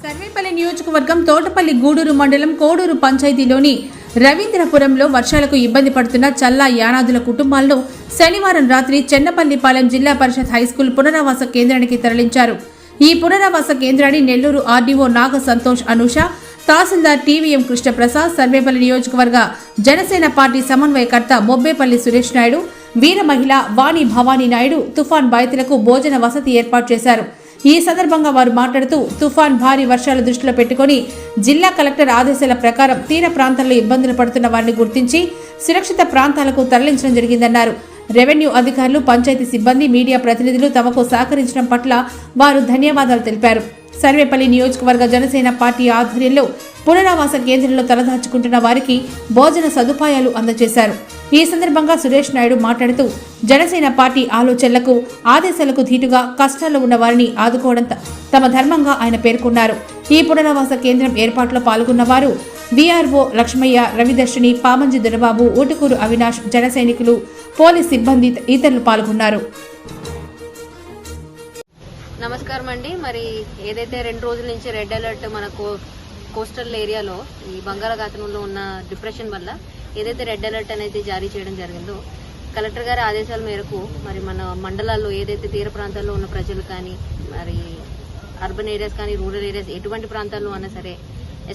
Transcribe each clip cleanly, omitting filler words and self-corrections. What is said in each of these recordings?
సర్వేపల్లి నియోజకవర్గం తోటపల్లి గూడూరు మండలం కోడూరు పంచాయతీలోని రవీంద్రపురంలో వర్షాలకు ఇబ్బంది పడుతున్న చల్లా యానాదుల కుటుంబాలను శనివారం రాత్రి చెన్నపల్లిపాలెం జిల్లా పరిషత్ హైస్కూల్ పునరావాస కేంద్రానికి తరలించారు. ఈ పునరావాస కేంద్రాన్ని నెల్లూరు ఆర్డీఓ నాగ సంతోష్ అనూష, తహసీల్దార్ టీవీఎం కృష్ణప్రసాద్, సర్వేపల్లి నియోజకవర్గ జనసేన పార్టీ సమన్వయకర్త మొబ్బేపల్లి సురేష్ నాయుడు, వీర మహిళ వాణి భవానీ నాయుడు తుఫాన్ బాధితులకు భోజన వసతి ఏర్పాటు చేశారు. ఈ సందర్భంగా వారు మాట్లాడుతూ తుఫాన్ భారీ వర్షాల దృష్టిలో పెట్టుకుని జిల్లా కలెక్టర్ ఆదేశాల ప్రకారం తీర ప్రాంతాల్లో ఇబ్బందులు పడుతున్న వారిని గుర్తించి సురక్షిత ప్రాంతాలకు తరలించడం జరిగిందన్నారు. రెవెన్యూ అధికారులు, పంచాయతీ సిబ్బంది, మీడియా ప్రతినిధులు తమకు సహకరించడం పట్ల వారు ధన్యవాదాలు తెలిపారు. సర్వేపల్లి నియోజకవర్గ జనసేన పార్టీ ఆధ్వర్యంలో పునరావాస కేంద్రంలో తలదాచుకుంటున్న వారికి భోజన సదుపాయాలు అందజేశారు. ఈ సందర్భంగా సురేష్ నాయుడు మాట్లాడుతూ జనసేన పార్టీ ఆలోచనలకు, ఆదేశాలకు ధీటుగా కష్టాల్లో ఉన్న వారిని ఆదుకోవడం తమ ధర్మంగా ఆయన పేర్కొన్నారు. ఈ పునరావాస కేంద్రం ఏర్పాట్లో పాల్గొన్న వారు వీఆర్ఓ లక్ష్మయ్య, రవిదర్శిని, పామంజి దొరబాబు, ఊటుకూరు అవినాష్, జన సైనికులు, పోలీస్ సిబ్బంది ఇతరులు పాల్గొన్నారు. నమస్కారం అండి. మరి ఏదైతే 2 రోజుల నుంచి రెడ్ అలర్ట్ మన కోస్టల్ ఏరియాలో ఈ బంగాళాఖాతంలో ఉన్న డిప్రెషన్ వల్ల ఏదైతే రెడ్ అలర్ట్ అనేది జారీ చేయడం జరిగిందో, కలెక్టర్ గారి ఆదేశాల మేరకు మరి మన మండలాల్లో ఏదైతే తీర ప్రాంతాల్లో ఉన్న ప్రజలు కానీ, మరి అర్బన్ ఏరియాస్ కానీ, రూరల్ ఏరియాస్ ఎటువంటి ప్రాంతాల్లో ఉన్నా సరే,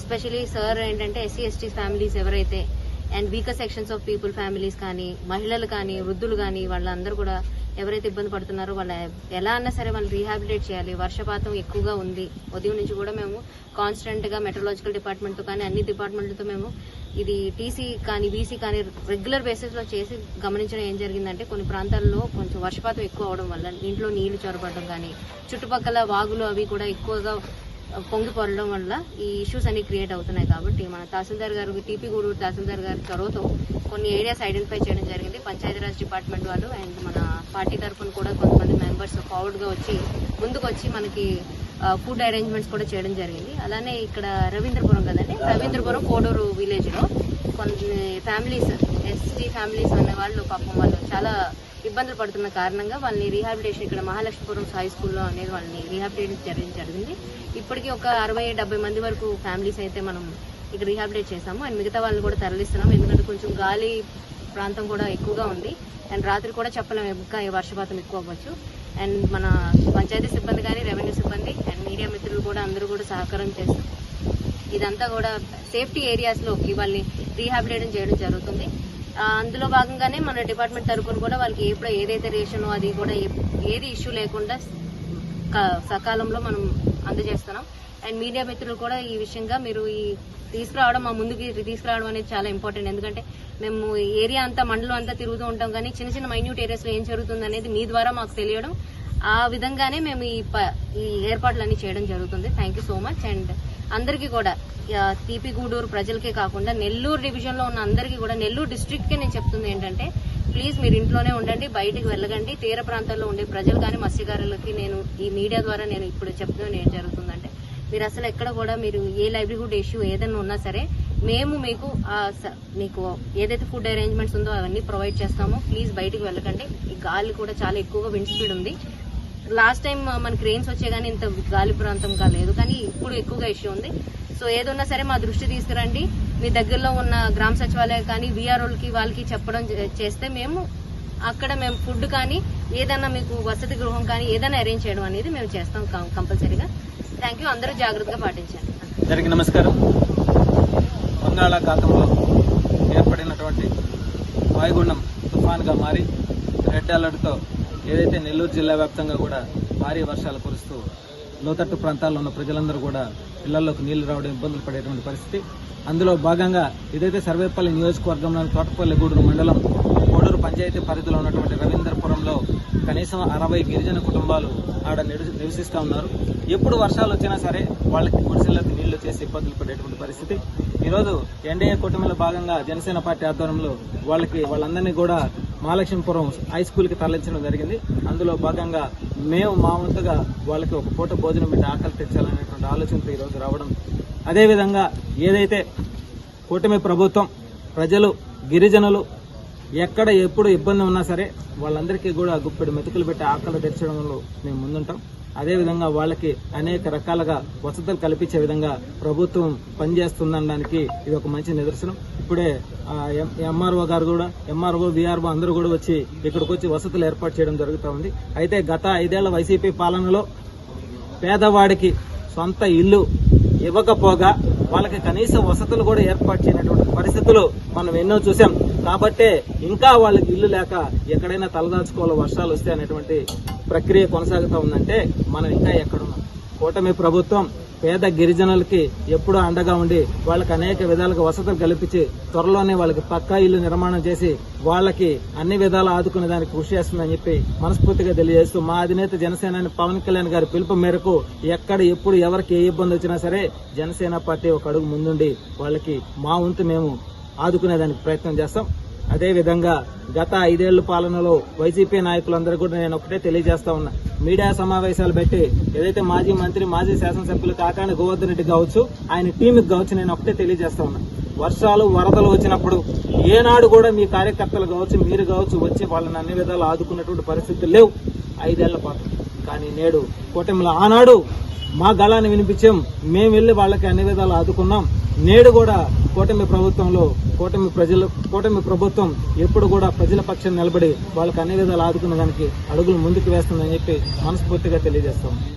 ఎస్పెషలీ సార్ ఏంటంటే SC/ST ఫ్యామిలీస్ ఎవరైతే and weaker sections of people families కానీ, మహిళలు కానీ, వృద్ధులు కానీ, వాళ్ళందరూ కూడా ఎవరైతే ఇబ్బంది పడుతున్నారో వాళ్ళ ఎలా అన్నా సరే వాళ్ళు రీహాబిలిటేట్ చేయాలి. వర్షపాతం ఎక్కువగా ఉంది. ఉదయం నుంచి కూడా మేము కాన్స్టెంట్ గా మెట్రలాజికల్ డిపార్ట్మెంట్ తో కానీ అన్ని డిపార్ట్మెంట్లతో మేము ఇది టీసీ కానీ, వీసీ కానీ రెగ్యులర్ బేసిస్ లో చేసి గమనించడం ఏం జరిగిందంటే, కొన్ని ప్రాంతాల్లో కొంచెం వర్షపాతం ఎక్కువ అవడం వల్ల ఇంట్లో నీళ్లు చొరబడడం కానీ, చుట్టుపక్కల వాగులు అవి కూడా ఎక్కువగా పొంగి పొరడం వల్ల ఈ ఇష్యూస్ అన్ని క్రియేట్ అవుతున్నాయి. కాబట్టి మన తహసీల్దార్ గారు, టీపీ గూడూరు తహసీల్దార్ గారి చొరవతో కొన్ని ఏరియాస్ ఐడెంటిఫై చేయడం జరిగింది. పంచాయతీరాజ్ డిపార్ట్మెంట్ వాళ్ళు అండ్ మన పార్టీ తరఫున కూడా కొంతమంది మెంబర్స్ ఫార్వర్డ్ గా వచ్చి ముందుకు వచ్చి మనకి ఫుడ్ అరేంజ్మెంట్స్ కూడా చేయడం జరిగింది. అలానే ఇక్కడ రవీంద్రపురం కదండి, రవీంద్రపురం కోడూరు విలేజ్ లో కొన్ని ఫ్యామిలీస్, ST ఫ్యామిలీస్ అనే వాళ్ళు పాపం వాళ్ళు చాలా ఇబ్బందులు పడుతున్న కారణంగా వాళ్ళని రీహాబిలిటేషన్ ఇక్కడ మహాలక్ష్మీపురం హై స్కూల్లో అనేది వాళ్ళని రీహాబిలిటేషన్ జరిగింది. ఇప్పటికీ ఒక 60-70 మంది వరకు ఫ్యామిలీస్ అయితే మనం ఇక్కడ రీహాబిలిటేట్ చేసాము. అండ్ మిగతా వాళ్ళని కూడా తరలిస్తున్నాం. ఎందుకంటే కొంచెం గాలి ప్రాంతం కూడా ఎక్కువగా ఉంది అండ్ రాత్రి కూడా చెప్పలేము, ఇంకా వర్షపాతం ఎక్కువ అవ్వచ్చు. అండ్ మన పంచాయతీ సిబ్బంది కానీ, రెవెన్యూ సిబ్బంది అండ్ మీడియా మిత్రులు కూడా అందరూ కూడా సహకారం చేస్తాం. ఇదంతా కూడా సేఫ్టీ ఏరియాస్లోకి వాళ్ళని రీహాబిలిటేషన్ చేయడం జరుగుతుంది. అందులో భాగంగానే మన డిపార్ట్మెంట్ తరఫున కూడా వాళ్ళకి ఎప్పుడు ఏదైతే రేషన్ అది కూడా ఏది ఇష్యూ లేకుండా సకాలంలో మనం అందజేస్తున్నాం. అండ్ మీడియా మిత్రులు కూడా ఈ విషయంగా మీరు ఈ తీసుకురావడం, మా ముందుకి తీసుకురావడం అనేది చాలా ఇంపార్టెంట్. ఎందుకంటే మేము ఏరియా అంతా, మండలం అంతా తిరుగుతూ ఉంటాం, కానీ చిన్న చిన్న మైన్యూట్ ఏరియాస్ లో ఏం జరుగుతుంది అనేది మీ ద్వారా మాకు తెలియడం, ఆ విధంగానే మేము ఈ ఏర్పాట్లన్నీ చేయడం జరుగుతుంది. Thank you so much. And అందరికీ కూడా టీపీ గూడూరు ప్రజలకే కాకుండా నెల్లూరు డివిజన్ లో ఉన్న అందరికీ కూడా, నెల్లూరు డిస్ట్రిక్ట్ కి నేను చెప్తుంది ఏంటంటే, ప్లీజ్ మీరు ఇంట్లోనే ఉండండి, బయటకు వెళ్ళకండి. తీర ప్రాంతాల్లో ఉండే ప్రజలు కానీ, మత్స్యకారులకి నేను ఈ మీడియా ద్వారా నేను ఇప్పుడు చెప్తున్నాను ఏం జరుగుతుందంటే, మీరు అసలు ఎక్కడ కూడా మీరు ఏ లైవ్లీహుడ్ ఇష్యూ ఏదైనా ఉన్నా సరే మేము మీకు ఏదైతే ఫుడ్ అరేంజ్మెంట్స్ ఉందో అవన్నీ ప్రొవైడ్ చేస్తామో. ప్లీజ్ బయటకు వెళ్ళకండి. ఈ గాలి కూడా చాలా ఎక్కువగా విండ్ స్పీడ్ ఉంది. లాస్ట్ టైం మనకి రెయిన్స్ వచ్చే కానీ ఇంత గాలి ప్రాంతంగా లేదు, కానీ ఇప్పుడు ఎక్కువగా ఇష్యూ ఉంది. సో ఏదున్నా సరే మా దృష్టి తీసుకురండి. మీ దగ్గరలో ఉన్న గ్రామ సచివాలయం కానీ, వీఆర్ఓలకి వాళ్ళకి చెప్పడం చేస్తే మేము అక్కడ మేము ఫుడ్ కానీ, ఏదైనా మీకు వసతి గృహం కానీ ఏదైనా అరేంజ్ చేయడం అనేది మేము చేస్తాం కంపల్సరీగా. Thank you. అందరూ జాగ్రత్తగా పాటించండి. అందరికీ నమస్కారం. బంగాళాఖాతంలో ఏర్పడినటువంటి వాయుగుండం తుఫాన్గా మారి రెడ్ అలర్ట్తో ఏదైతే నెల్లూరు జిల్లా వ్యాప్తంగా కూడా భారీ వర్షాలు కురుస్తూ లోతట్టు ప్రాంతాల్లో ఉన్న ప్రజలందరూ కూడా ఇళ్లలోకి నీళ్లు రావడం, ఇబ్బందులు పడేటువంటి పరిస్థితి. అందులో భాగంగా ఏదైతే సర్వేపల్లి నియోజకవర్గంలోని తోటపల్లి గూడూరు మండలం కోడూరు పంచాయతీ పరిధిలో ఉన్నటువంటి రవీంద్రపురంలో కనీసం 60 గిరిజన కుటుంబాలు ఆడ నివసిస్తూ ఉన్నారు. ఎప్పుడు వర్షాలు వచ్చినా సరే వాళ్ళకి గుడిసెల్లోకి నీళ్లు చేసి ఇబ్బందులు పడేటువంటి పరిస్థితి. ఈరోజు ఎన్డీఏ కూటమిలో భాగంగా జనసేన పార్టీ ఆధ్వర్యంలో వాళ్ళందరినీ కూడా మహాలక్ష్మీపురం హై స్కూల్కి తరలించడం జరిగింది. అందులో భాగంగా మేము మా వంతుగా వాళ్ళకి ఒక పూట భోజనం పెట్టి ఆకలి తెచ్చాలనేటువంటి ఆలోచనతో ఈరోజు రావడం. అదేవిధంగా ఏదైతే కూటమి ప్రభుత్వం ప్రజలు, గిరిజనులు ఎక్కడ ఎప్పుడు ఇబ్బంది ఉన్నా సరే వాళ్ళందరికీ కూడా గుప్పెడు మెతుకులు పెట్టి ఆకలి తెచ్చడంలో మేము ముందుంటాం. అదేవిధంగా వాళ్ళకి అనేక రకాలుగా వసతులు కల్పించే విధంగా ప్రభుత్వం పనిచేస్తుందనడానికి ఇది ఒక మంచి నిదర్శనం. ఇప్పుడే ఎంఆర్ఓ గారు కూడా, ఎంఆర్ఓ విఆర్ఓ అందరూ కూడా వచ్చి ఇక్కడికి వచ్చి వసతులు ఏర్పాటు చేయడం జరుగుతూ ఉంది. అయితే గత 5 ఏళ్ల వైసీపీ పాలనలో పేదవాడికి సొంత ఇల్లు ఇవ్వకపోగా వాళ్ళకి కనీస వసతులు కూడా ఏర్పాటు చేయనటువంటి పరిస్థితులు మనం ఎన్నో చూసాం. కాబట్టే ఇంకా వాళ్ళకి ఇల్లు లేక ఎక్కడైనా తలదాచుకోవాలి వర్షాలు వస్తే అనేటువంటి ప్రక్రియ కొనసాగుతూ ఉందంటే మనం ఇంకా ఎక్కడున్నాం. కూటమి ప్రభుత్వం పేద గిరిజనులకి ఎప్పుడూ అండగా ఉండి వాళ్ళకి అనేక విధాలుగా వసతులు కల్పించి త్వరలోనే వాళ్ళకి పక్కా ఇల్లు నిర్మాణం చేసి వాళ్ళకి అన్ని విధాలు ఆదుకునే దానికి కృషి చేస్తుందని చెప్పి మనస్ఫూర్తిగా తెలియజేస్తూ మా అధినేత జనసేనాని పవన్ కళ్యాణ్ గారి పిలుపు మేరకు ఎక్కడ ఎప్పుడు ఎవరికి ఏ ఇబ్బంది వచ్చినా సరే జనసేన పార్టీ ఒక అడుగు ముందుండి వాళ్ళకి మా వంతు మేము ఆదుకునేదానికి ప్రయత్నం చేస్తాం. అదేవిధంగా గత 5 ఏళ్ల పాలనలో వైసీపీ నాయకులందరూ కూడా నేను ఒకటే తెలియజేస్తా ఉన్నా. మీడియా సమావేశాలు పెట్టి ఏదైతే మాజీ మంత్రి, మాజీ శాసనసభ్యులు కాకాని గోవర్ధన్ రెడ్డి కావచ్చు, ఆయన టీంకి కావచ్చు, నేను ఒకటే తెలియజేస్తా ఉన్నా. వర్షాలు వరదలు వచ్చినప్పుడు ఏనాడు కూడా మీ కార్యకర్తలు కావచ్చు, మీరు కావచ్చు వచ్చి వాళ్ళని అన్ని విధాలు ఆదుకున్నటువంటి పరిస్థితులు లేవు 5 ఏళ్ల పాటు. కానీ నేడు కూటమిలో ఆనాడు మా గళాన్ని వినిపించాం, మేము వెళ్లి వాళ్ళకి అన్ని విధాలు ఆదుకున్నాం. నేడు కూడా కూటమి ప్రభుత్వం ఎప్పుడు కూడా ప్రజల పక్షాన్ని నిలబడి వాళ్ళకి అన్ని విధాలు ఆదుకునే దానికి అడుగులు ముందుకు వేస్తుందని చెప్పి మనస్ఫూర్తిగా తెలియజేస్తాం.